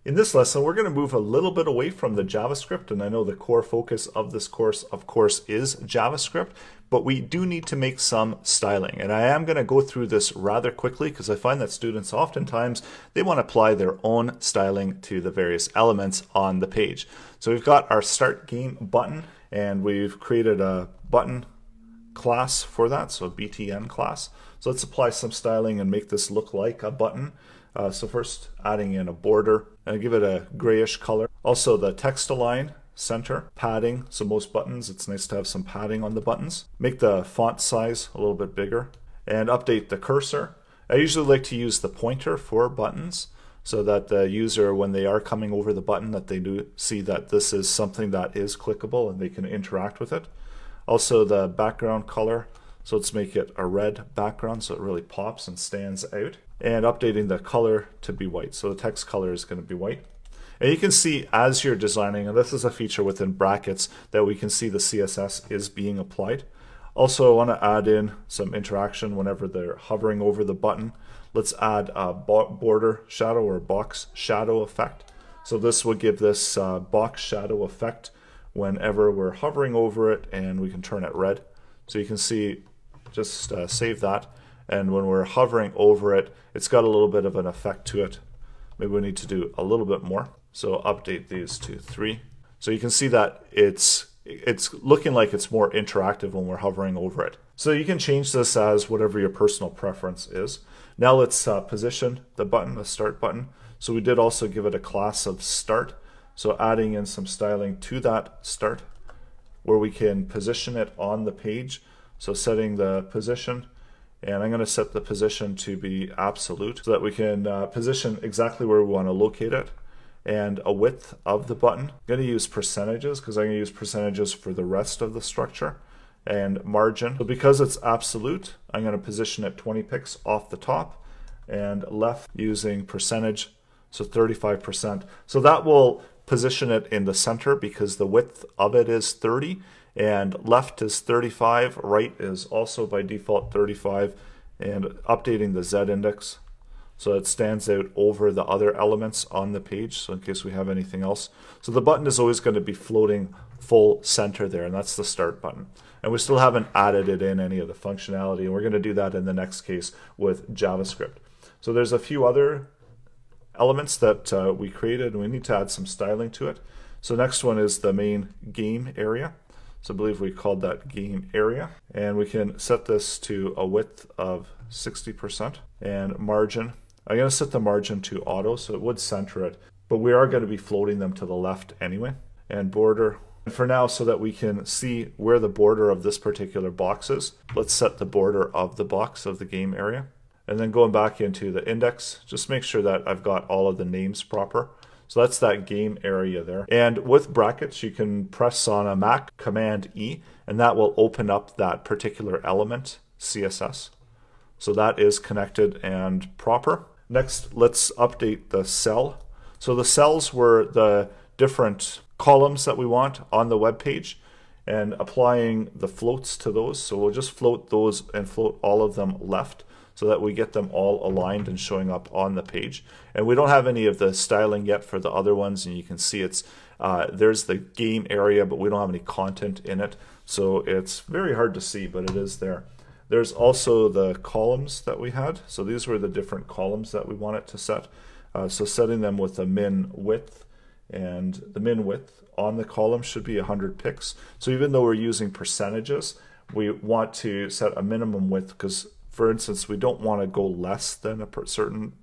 In this lesson, we're going to move a little bit away from the JavaScript, and I know the core focus of this course, of course, is JavaScript, but we do need to make some styling. And I am going to go through this rather quickly because I find that students oftentimes, they want to apply their own styling to the various elements on the page. So we've got our Start Game button, and we've created a button class for that, so a BTN class. So let's apply some styling and make this look like a button. So first adding in a border and give it a grayish color. Also the text align, center, padding. So most buttons, it's nice to have some padding on the buttons. Make the font size a little bit bigger and update the cursor. I usually like to use the pointer for buttons so that the user, when they are coming over the button, that they do see that this is something that is clickable and they can interact with it. Also the background color. So let's make it a red background so it really pops and stands out. And updating the color to be white. So the text color is going to be white. And you can see as you're designing, and this is a feature within brackets, that we can see the CSS is being applied. Also, I want to add in some interaction whenever they're hovering over the button. Let's add a border shadow or box shadow effect. So this will give this box shadow effect whenever we're hovering over it, and we can turn it red. So you can see, just save that. And when we're hovering over it, it's got a little bit of an effect to it. Maybe we need to do a little bit more. So update these to 3. So you can see that it's looking like it's more interactive when we're hovering over it. So you can change this as whatever your personal preference is. Now let's position the button, the start button. So we did also give it a class of start. So adding in some styling to that start where we can position it on the page. So setting the position. And I'm going to set the position to be absolute so that we can position exactly where we want to locate it. And a width of the button. I'm going to use percentages because I'm going to use percentages for the rest of the structure. And margin. So because it's absolute, I'm going to position it 20 pixels off the top and left using percentage, so 35%. So that will position it in the center because the width of it is 30. And left is 35, right is also by default 35, and updating the Z index so it stands out over the other elements on the page, so in case we have anything else. So the button is always going to be floating full center there, and that's the start button. And we still haven't added it in any of the functionality, and we're going to do that in the next case with JavaScript. So there's a few other elements that we created, and we need to add some styling to it. So next one is the main game area. So I believe we called that game area, and we can set this to a width of 60% and margin. I'm going to set the margin to auto so it would center it, but we are going to be floating them to the left anyway. And border, and for now, so that we can see where the border of this particular box is, let's set the border of the box of the game area. And then going back into the index, just make sure that I've got all of the names proper. So that's that game area there. And with brackets, you can press on a Mac, Command E, and that will open up that particular element, CSS. So that is connected and proper. Next, let's update the cell. So the cells were the different columns that we want on the web page and applying the floats to those. So we'll just float those and float all of them left, so that we get them all aligned and showing up on the page. And we don't have any of the styling yet for the other ones, and you can see it's there's the game area, but we don't have any content in it. So it's very hard to see, but it is there. There's also the columns that we had. So these were the different columns that we wanted to set. So setting them with a min width, and the min width on the column should be 100 pixels. So even though we're using percentages, we want to set a minimum width because, for instance, we don't want to go less than a certain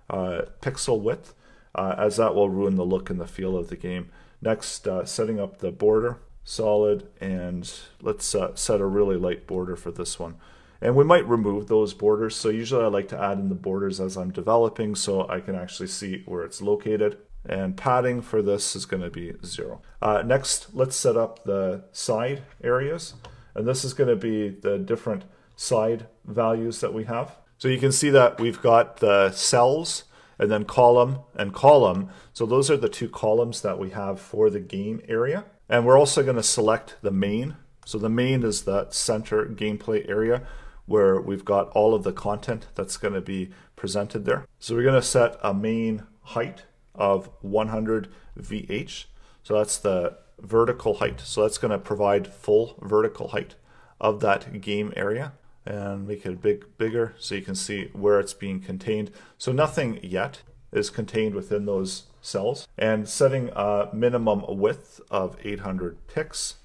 pixel width, as that will ruin the look and the feel of the game. Next, setting up the border, solid, and let's set a really light border for this one. And we might remove those borders, so usually I like to add in the borders as I'm developing so I can actually see where it's located. And padding for this is going to be 0. Next, let's set up the side areas, and this is going to be the different side values that we have. So you can see that we've got the cells and then column and column. So those are the two columns that we have for the game area. And we're also going to select the main. So the main is that center gameplay area where we've got all of the content that's going to be presented there. So we're going to set a main height of 100 VH. So that's the vertical height. So that's going to provide full vertical height of that game area, and make it a bit bigger so you can see where it's being contained. So nothing yet is contained within those cells, and setting a minimum width of 800 pixels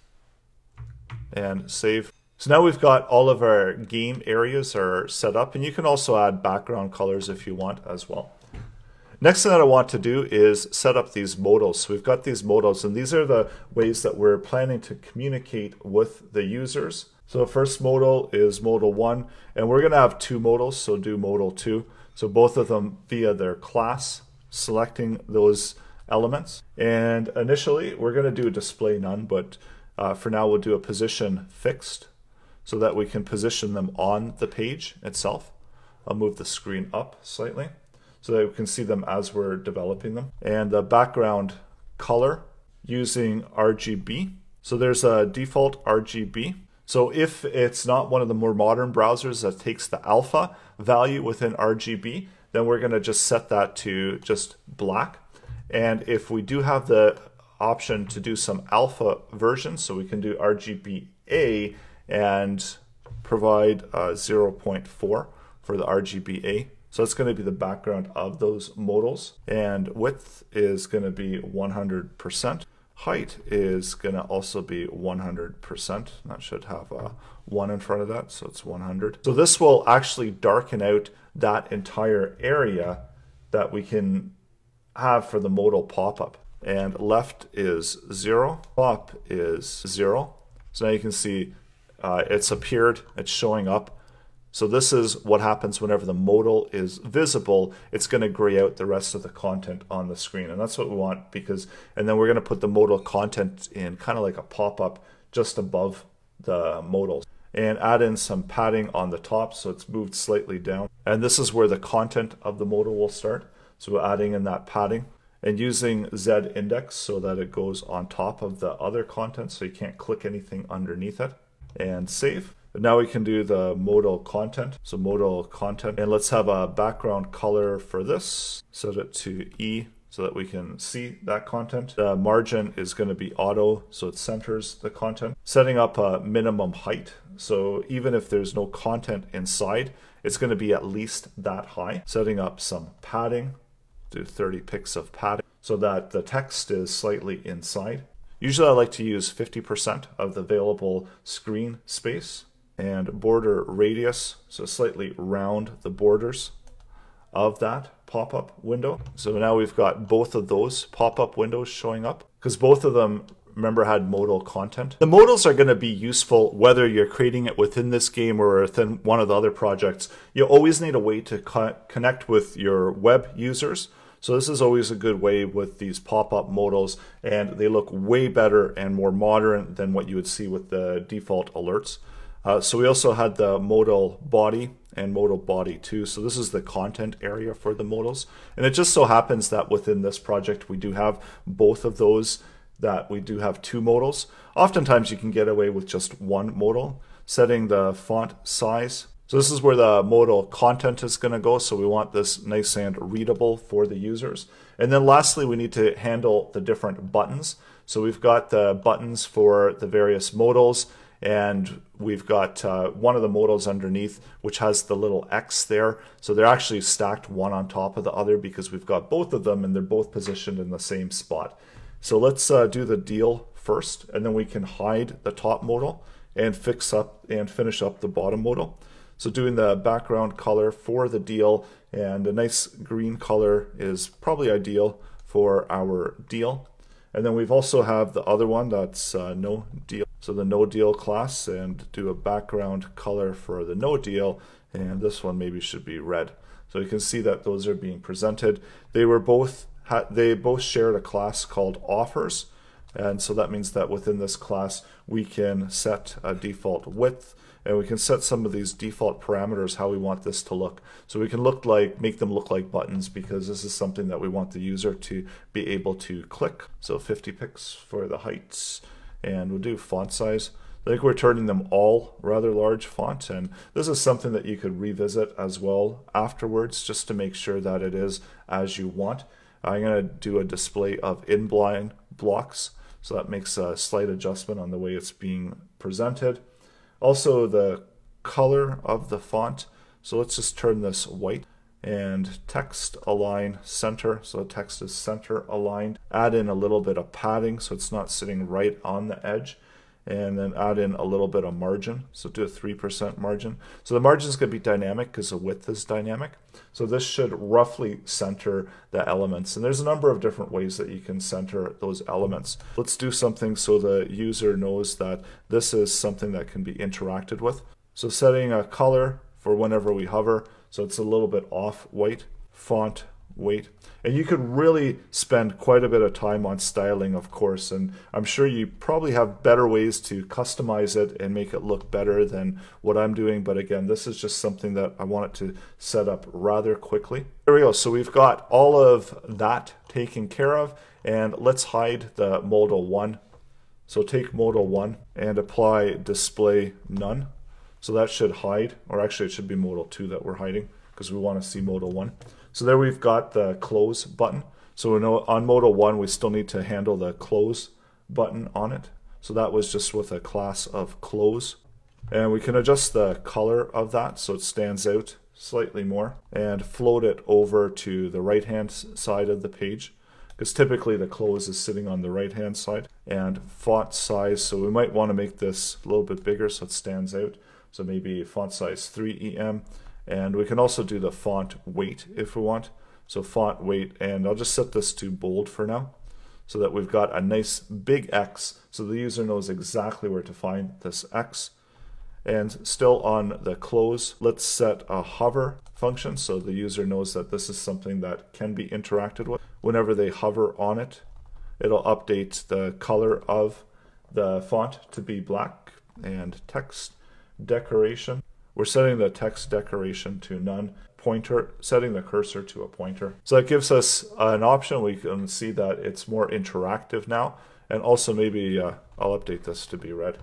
and save. So now we've got all of our game areas are set up, and you can also add background colors if you want as well. Next thing that I want to do is set up these modals. So we've got these modals, and these are the ways that we're planning to communicate with the users. So the first modal is modal 1, and we're going to have two modals, so do modal 2. So both of them via their class, selecting those elements. And initially we're going to do a display none, but for now we'll do a position fixed so that we can position them on the page itself. I'll move the screen up slightly so that we can see them as we're developing them. And the background color using RGB. So there's a default RGB. So if it's not one of the more modern browsers that takes the alpha value within RGB, then we're going to just set that to just black. And if we do have the option to do some alpha versions, so we can do RGBA and provide 0.4 for the RGBA. So it's going to be the background of those modals, and width is going to be 100%. Height is going to also be 100%. That should have a 1 in front of that, so it's 100. So this will actually darken out that entire area that we can have for the modal pop-up. And left is 0, top is 0. So now you can see it's appeared, it's showing up. So this is what happens whenever the modal is visible. It's going to gray out the rest of the content on the screen, and that's what we want, because, and then we're going to put the modal content in kind of like a pop-up just above the modals, and add in some padding on the top so it's moved slightly down. And this is where the content of the modal will start. So we're adding in that padding and using Z index so that it goes on top of the other content so you can't click anything underneath it, and save. But now we can do the modal content. So modal content, and let's have a background color for this. Set it to E so that we can see that content. The margin is going to be auto, so it centers the content. Setting up a minimum height. So even if there's no content inside, it's going to be at least that high. Setting up some padding, do 30 pixels of padding so that the text is slightly inside. Usually I like to use 50% of the available screen space. And border radius, so slightly round the borders of that pop-up window. So now we've got both of those pop-up windows showing up, because both of them, remember, had modal content. The modals are going to be useful whether you're creating it within this game or within one of the other projects. You always need a way to connect with your web users. So this is always a good way with these pop-up modals, and they look way better and more modern than what you would see with the default alerts. So we also had the modal body and modal body 2. So this is the content area for the modals. And it just so happens that within this project we do have both of those, that we do have two modals. Oftentimes you can get away with just one modal. Setting the font size. So this is where the modal content is going to go. So we want this nice and readable for the users. And then lastly, we need to handle the different buttons. So we've got the buttons for the various modals. And we've got one of the modals underneath, which has the little X there. So they're actually stacked one on top of the other because we've got both of them and they're both positioned in the same spot. So let's do the deal first, and then we can hide the top modal and fix up and finish up the bottom modal. So doing the background color for the deal, and a nice green color is probably ideal for our deal. And then we've also have the other one that's no deal. So the no deal class, and do a background color for the no deal, and this one maybe should be red. So you can see that those are being presented. They both shared a class called offers, and so that means that within this class we can set a default width, and we can set some of these default parameters how we want this to look. So we can make them look like buttons, because this is something that we want the user to be able to click. So 50 pixels for the heights, and we'll do font size. I think we're turning them all rather large font, and this is something that you could revisit as well afterwards just to make sure that it is as you want. I'm going to do a display of inline blocks. So that makes a slight adjustment on the way it's being presented. Also the color of the font. So let's just turn this white, and text align center. So the text is center aligned. Add in a little bit of padding so it's not sitting right on the edge. And then add in a little bit of margin. So do a 3% margin. So the margin is going to be dynamic because the width is dynamic. So this should roughly center the elements. And there's a number of different ways that you can center those elements. Let's do something so the user knows that this is something that can be interacted with. So setting a color for whenever we hover. So it's a little bit off white, font weight. And you could really spend quite a bit of time on styling, of course, and I'm sure you probably have better ways to customize it and make it look better than what I'm doing. But again, this is just something that I wanted to set up rather quickly. There we go. So we've got all of that taken care of, and let's hide the modal 1. So take modal 1 and apply display none. So that should hide, or actually it should be modal 2 that we're hiding because we want to see modal 1. So there we've got the close button. So we know on modal 1 we still need to handle the close button on it. So that was just with a class of close. And we can adjust the color of that so it stands out slightly more, and float it over to the right hand side of the page, because typically the close is sitting on the right hand side. And font size, so we might want to make this a little bit bigger so it stands out. So maybe font size 3 EM. And we can also do the font weight if we want. So font weight, and I'll just set this to bold for now so that we've got a nice big X so the user knows exactly where to find this X. And still on the close, let's set a hover function so the user knows that this is something that can be interacted with. Whenever they hover on it, it'll update the color of the font to be black. And text decoration, we're setting the text decoration to none. Pointer, setting the cursor to a pointer. So that gives us an option. We can see that it's more interactive now. And also maybe I'll update this to be red.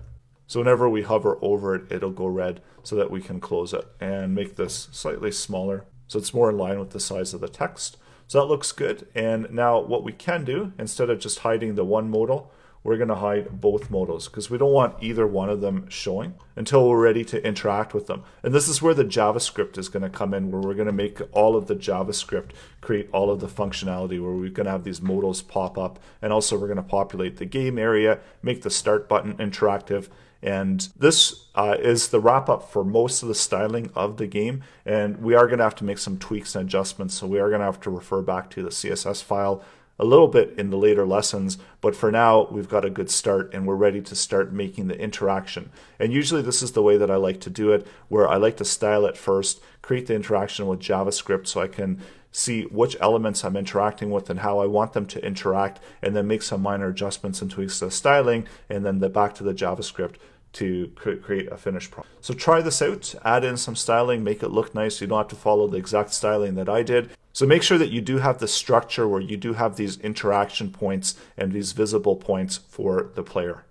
So whenever we hover over it, it'll go red so that we can close it, and make this slightly smaller so it's more in line with the size of the text. So that looks good. And now what we can do, instead of just hiding the one modal, we're going to hide both modals because we don't want either one of them showing until we're ready to interact with them. And this is where the JavaScript is going to come in, where we're going to make all of the JavaScript create all of the functionality, where we're going to have these modals pop up, and also we're going to populate the game area, make the start button interactive. And this is the wrap up for most of the styling of the game, and we are going to have to make some tweaks and adjustments, so we are going to have to refer back to the CSS file a little bit in the later lessons, but for now we've got a good start and we're ready to start making the interaction. And usually this is the way that I like to do it, where I like to style it first, create the interaction with JavaScript so I can see which elements I'm interacting with and how I want them to interact, and then make some minor adjustments and tweaks to the styling, and then back to the JavaScript to create a finished product. So try this out, add in some styling, make it look nice. You don't have to follow the exact styling that I did. So make sure that you do have the structure where you do have these interaction points and these visible points for the player.